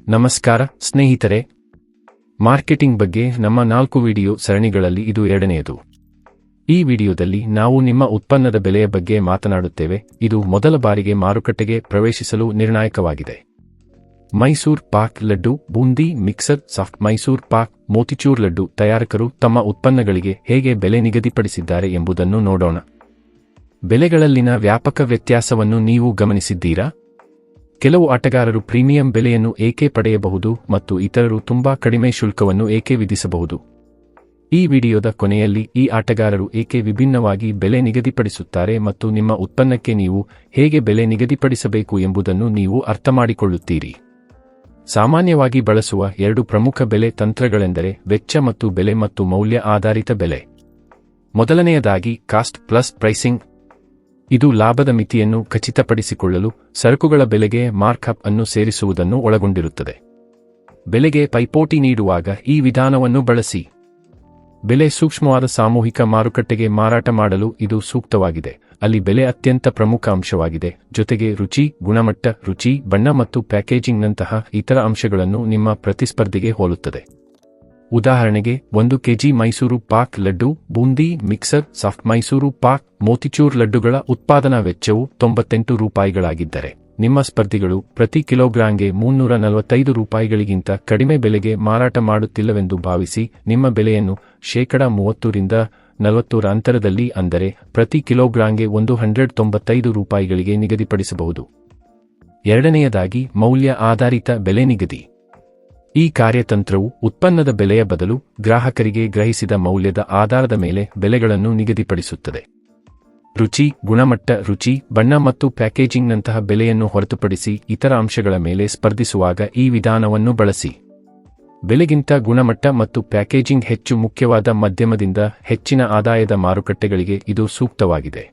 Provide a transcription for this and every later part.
ನಮಸ್ಕಾರ ಸ್ನೇಹಿತರೆ, ಮಾರ್ಕೆಟಿಂಗ್ ಬಗ್ಗೆ ನಮ್ಮ 4 ವಿಡಿಯೋ ಸರಣಿಗಳಲ್ಲಿ ಇದು ಎರಡನೆಯದು. ಈ ವಿಡಿಯೋದಲ್ಲಿ ನಾವು ನಿಮ್ಮ ಉತ್ಪನ್ನದ ಬೆಲೆಯ ಬಗ್ಗೆ ಮಾತನಾಡುತ್ತೇವೆ. ಇದು ಮೊದಲ ಬಾರಿಗೆ ಮಾರುಕಟ್ಟೆಗೆ ಪ್ರವೇಶಿಸಲು ನಿರ್ಣಾಯಕವಾಗಿದೆ. ಮೈಸೂರ್ ಪಾಕ್ ಲಡ್ಡು, ಬೂಂದಿ ಮಿಕ್ಸರ್, ಸಾಫ್ಟ್ ಮೈಸೂರ್ ಪಾಕ್, ಮೋತಿಚೂರ್ ಲಡ್ಡು ತಯಾರಕರು ತಮ್ಮ ಉತ್ಪನ್ನಗಳಿಗೆ ಹೇಗೆ ಬೆಲೆ ನಿಗದಿಪಡಿಸಿದ್ದಾರೆ ಎಂಬುದನ್ನು ನೋಡೋಣ. ಬೆಲೆಗಳಲ್ಲಿನ ವ್ಯಾಪಕ ವ್ಯತ್ಯಾಸವನ್ನು ನೀವು ಗಮನಿಸಿದ್ದೀರಾ? ಕೆಲವು ಆಟಗಾರರು ಪ್ರೀಮಿಯಂ ಬೆಲೆಯನ್ನು ಏಕೆ ಪಡೆಯಬಹುದು ಮತ್ತು ಇತರರು ತುಂಬಾ ಕಡಿಮೆ ಶುಲ್ಕವನ್ನು ಏಕೆ ವಿಧಿಸಬಹುದು? ಈ ವಿಡಿಯೋದ ಕೊನೆಯಲ್ಲಿ ಈ ಆಟಗಾರರು ಏಕೆ ವಿಭಿನ್ನವಾಗಿ ಬೆಲೆ ನಿಗದಿಪಡಿಸುತ್ತಾರೆ ಮತ್ತು ನಿಮ್ಮ ಉತ್ಪನ್ನಕ್ಕೆ ನೀವು ಹೇಗೆ ಬೆಲೆ ನಿಗದಿಪಡಿಸಬೇಕು ಎಂಬುದನ್ನು ನೀವು ಅರ್ಥಮಾಡಿಕೊಳ್ಳುತ್ತೀರಿ. ಸಾಮಾನ್ಯವಾಗಿ ಬಳಸುವ 2 ಪ್ರಮುಖ ಬೆಲೆ ತಂತ್ರಗಳೆಂದರೆ ವೆಚ್ಚ ಮತ್ತು ಬೆಲೆ ಮತ್ತು ಮೌಲ್ಯ ಆಧಾರಿತ ಬೆಲೆ. ಮೊದಲನೆಯದಾಗಿ ಕಾಸ್ಟ್ ಪ್ಲಸ್ ಪ್ರೈಸಿಂಗ್. ಇದು ಲಾಭದ ಮಿತಿಯನ್ನು ಖಚಿತಪಡಿಸಿಕೊಳ್ಳಲು ಸರಕುಗಳ ಬೆಲೆಗೆ ಮಾರ್ಕ್ಅಪ್ ಅನ್ನು ಸೇರಿಸುವುದನ್ನು ಒಳಗೊಂಡಿರುತ್ತದೆ. ಬೆಲೆಗೆ ಪೈಪೋಟಿ ನೀಡುವಾಗ ಈ ವಿಧಾನವನ್ನು ಬಳಸಿ. ಬೆಲೆ ಸೂಕ್ಷ್ಮವಾದ ಸಾಮೂಹಿಕ ಮಾರುಕಟ್ಟೆಗೆ ಮಾರಾಟ ಮಾಡಲು ಇದು ಸೂಕ್ತವಾಗಿದೆ, ಅಲ್ಲಿ ಬೆಲೆ ಅತ್ಯಂತ ಪ್ರಮುಖ ಅಂಶವಾಗಿದೆ. ಜೊತೆಗೆ ರುಚಿ, ಗುಣಮಟ್ಟ, ರುಚಿ, ಬಣ್ಣ ಮತ್ತು ಪ್ಯಾಕೇಜಿಂಗ್ನಂತಹ ಇತರ ಅಂಶಗಳನ್ನು ನಿಮ್ಮ ಪ್ರತಿಸ್ಪರ್ಧಿಗೆ ಹೋಲುತ್ತದೆ. ಉದಾಹರಣೆಗೆ 1 KG Mysore pak laddu, boondi mixer, soft Mysore pak, motichoor ಲಡ್ಡುಗಳ ಉತ್ಪಾದನಾ ವೆಚ್ಚವು ₹90 ನಿಮ್ಮ ಸ್ಪರ್ಧಿಗಳು ಪ್ರತಿ ಕಿಲೋಗ್ರಾಂಗೆ ₹345ಗಿಂತ ಕಡಿಮೆ ಬೆಲೆಗೆ ಮಾರಾಟ ಮಾಡುತ್ತಿಲ್ಲವೆಂದು ಭಾವಿಸಿ ನಿಮ್ಮ ಬೆಲೆಯನ್ನು 30% 40% ಅಂತರದಲ್ಲಿ, ಅಂದರೆ ಪ್ರತಿ ಕಿಲೋಗ್ರಾಂಗೆ ₹195ಗೆ ನಿಗದಿಪಡಿಸಬಹುದು. ಎರಡನೆಯದಾಗಿ ಮೌಲ್ಯ ಆಧಾರಿತ ಬೆಲೆ ನಿಗದಿ. ಈ ಕಾರ್ಯತಂತ್ರವು ಉತ್ಪನ್ನದ ಬೆಲೆಯ ಬದಲು ಗ್ರಾಹಕರಿಗೆ ಗ್ರಹಿಸಿದ ಮೌಲ್ಯದ ಆಧಾರದ ಮೇಲೆ ಬೆಲೆಗಳನ್ನು ನಿಗದಿಪಡಿಸುತ್ತದೆ. ರುಚಿ, ಗುಣಮಟ್ಟ, ರುಚಿ, ಬಣ್ಣ ಮತ್ತು ಪ್ಯಾಕೇಜಿಂಗ್ನಂತಹ ಬೆಲೆಯನ್ನು ಹೊರತುಪಡಿಸಿ ಇತರ ಅಂಶಗಳ ಮೇಲೆ ಸ್ಪರ್ಧಿಸುವಾಗ ಈ ವಿಧಾನವನ್ನು ಬಳಸಿ. ಬೆಲೆಗಿಂತ ಗುಣಮಟ್ಟ ಮತ್ತು ಪ್ಯಾಕೇಜಿಂಗ್ ಹೆಚ್ಚು ಮುಖ್ಯವಾದ ಮಧ್ಯಮದಿಂದ ಹೆಚ್ಚಿನ ಆದಾಯದ ಮಾರುಕಟ್ಟೆಗಳಿಗೆ ಇದು ಸೂಕ್ತವಾಗಿದೆ.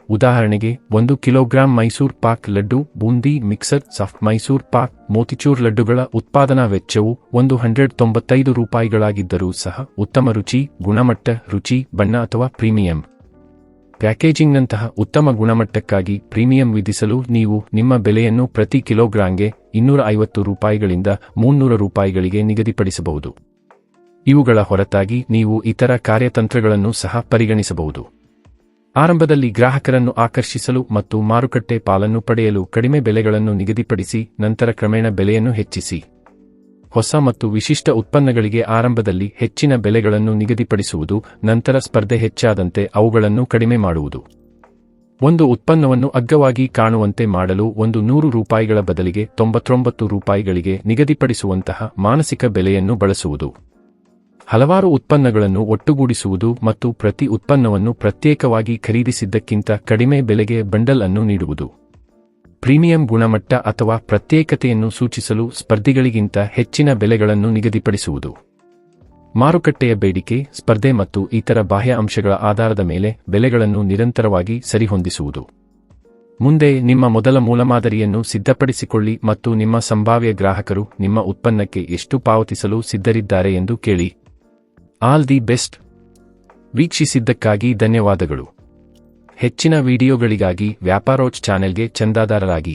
ಉದಾಹರಣೆಗೆ 1 kilogram Mysore pak laddu, boondi mixer, soft Mysore pak, motichoor ಲಡ್ಡುಗಳ ಉತ್ಪಾದನಾ ವೆಚ್ಚವು ₹195 ಸಹ ಉತ್ತಮ ರುಚಿ, ಗುಣಮಟ್ಟ, ರುಚಿ, ಬಣ್ಣ ಅಥವಾ ಪ್ರೀಮಿಯಂ ಪ್ಯಾಕೇಜಿಂಗ್ನಂತಹ ಉತ್ತಮ ಗುಣಮಟ್ಟಕ್ಕಾಗಿ ಪ್ರೀಮಿಯಂ ವಿಧಿಸಲು ನೀವು ನಿಮ್ಮ ಬೆಲೆಯನ್ನು ಪ್ರತಿ ಕಿಲೋಗ್ರಾಂಗೆ ₹250ಗಳಿಂದ ₹300ಗೆ ನಿಗದಿಪಡಿಸಬಹುದು. ಇವುಗಳ ಹೊರತಾಗಿ ನೀವು ಇತರ ಕಾರ್ಯತಂತ್ರಗಳನ್ನು ಸಹ ಪರಿಗಣಿಸಬಹುದು. ಆರಂಭದಲ್ಲಿ ಗ್ರಾಹಕರನ್ನು ಆಕರ್ಷಿಸಲು ಮತ್ತು ಮಾರುಕಟ್ಟೆ ಪಾಲನ್ನು ಪಡೆಯಲು ಕಡಿಮೆ ಬೆಲೆಗಳನ್ನು ನಿಗದಿಪಡಿಸಿ, ನಂತರ ಕ್ರಮೇಣ ಬೆಲೆಯನ್ನು ಹೆಚ್ಚಿಸಿ. ಹೊಸ ಮತ್ತು ವಿಶಿಷ್ಟ ಉತ್ಪನ್ನಗಳಿಗೆ ಆರಂಭದಲ್ಲಿ ಹೆಚ್ಚಿನ ಬೆಲೆಗಳನ್ನು ನಿಗದಿಪಡಿಸುವುದು, ನಂತರ ಸ್ಪರ್ಧೆ ಹೆಚ್ಚಾದಂತೆ ಅವುಗಳನ್ನು ಕಡಿಮೆ ಮಾಡುವುದು. ಒಂದು ಉತ್ಪನ್ನವನ್ನು ಅಗ್ಗವಾಗಿ ಕಾಣುವಂತೆ ಮಾಡಲು ₹100ಗಳ ಬದಲಿಗೆ ₹99ಗೆ ನಿಗದಿಪಡಿಸುವಂತಹ ಮಾನಸಿಕ ಬೆಲೆಯನ್ನು ಬಳಸುವುದು. ಹಲವಾರು ಉತ್ಪನ್ನಗಳನ್ನು ಒಟ್ಟುಗೂಡಿಸುವುದು ಮತ್ತು ಪ್ರತಿ ಉತ್ಪನ್ನವನ್ನು ಪ್ರತ್ಯೇಕವಾಗಿ ಖರೀದಿಸಿದ್ದಕ್ಕಿಂತ ಕಡಿಮೆ ಬೆಲೆಗೆ ಬಂಡಲ್ ಅನ್ನು ನೀಡುವುದು. ಪ್ರೀಮಿಯಂ ಗುಣಮಟ್ಟ ಅಥವಾ ಪ್ರತ್ಯೇಕತೆಯನ್ನು ಸೂಚಿಸಲು ಸ್ಪರ್ಧಿಗಳಿಗಿಂತ ಹೆಚ್ಚಿನ ಬೆಲೆಗಳನ್ನು ನಿಗದಿಪಡಿಸುವುದು. ಮಾರುಕಟ್ಟೆಯ ಬೇಡಿಕೆ, ಸ್ಪರ್ಧೆ ಮತ್ತು ಇತರ ಬಾಹ್ಯ ಅಂಶಗಳ ಆಧಾರದ ಮೇಲೆ ಬೆಲೆಗಳನ್ನು ನಿರಂತರವಾಗಿ ಸರಿಹೊಂದಿಸುವುದು. ಮುಂದೆ ನಿಮ್ಮ ಮೊದಲ ಮೂಲಮಾದರಿಯನ್ನು ಸಿದ್ಧಪಡಿಸಿಕೊಳ್ಳಿ ಮತ್ತು ನಿಮ್ಮ ಸಂಭಾವ್ಯ ಗ್ರಾಹಕರು ನಿಮ್ಮ ಉತ್ಪನ್ನಕ್ಕೆ ಎಷ್ಟು ಪಾವತಿಸಲು ಸಿದ್ಧರಿದ್ದಾರೆ ಎಂದು ಕೇಳಿ. All the best. ವೀಕ್ಷಿಸಿದ್ದಕ್ಕಾಗಿ ಧನ್ಯವಾದಗಳು. ಹೆಚ್ಚಿನ ವಿಡಿಯೋಗಳಿಗಾಗಿ ವ್ಯಾಪಾರೋಚ್ ಚಾನೆಲ್ಗೆ ಚಂದಾದಾರರಾಗಿ.